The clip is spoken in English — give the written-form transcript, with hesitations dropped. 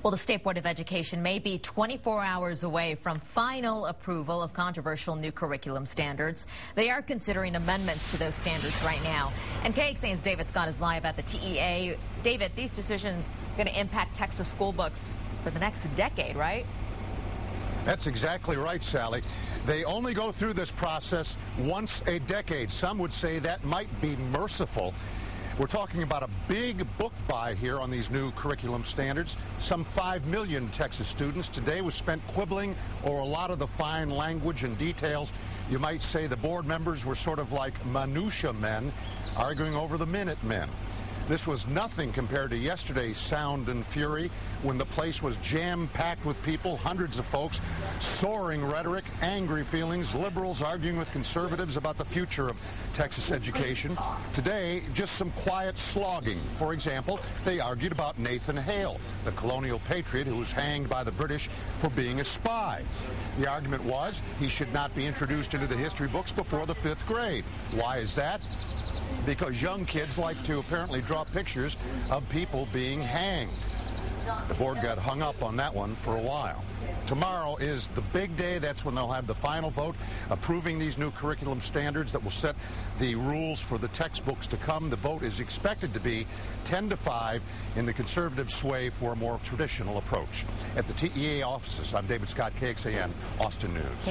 Well, the State Board of Education may be 24 hours away from final approval of controversial new curriculum standards. They are considering amendments to those standards right now. And KXAN's David Scott is live at the TEA. David, these decisions are going to impact Texas school books for the next decade, right? That's exactly right, Sally. They only go through this process once a decade. Some would say that might be merciful. We're talking about a big book buy here on these new curriculum standards. Some 5 million Texas students. Today was spent quibbling over a lot of the fine language and details. You might say the board members were sort of like minutia men arguing over the minute men. This was nothing compared to yesterday's sound and fury when the place was jam-packed with people, hundreds of folks, soaring rhetoric, angry feelings, liberals arguing with conservatives about the future of Texas education. Today, just some quiet slogging. For example, they argued about Nathan Hale, the colonial patriot who was hanged by the British for being a spy. The argument was he should not be introduced into the history books before the 5th grade. Why is that? Because young kids like to apparently draw pictures of people being hanged. The board got hung up on that one for a while. Tomorrow is the big day. That's when they'll have the final vote approving these new curriculum standards that will set the rules for the textbooks to come. The vote is expected to be 10-5 in the conservative sway for a more traditional approach. At the TEA offices, I'm David Scott, KXAN, Austin News.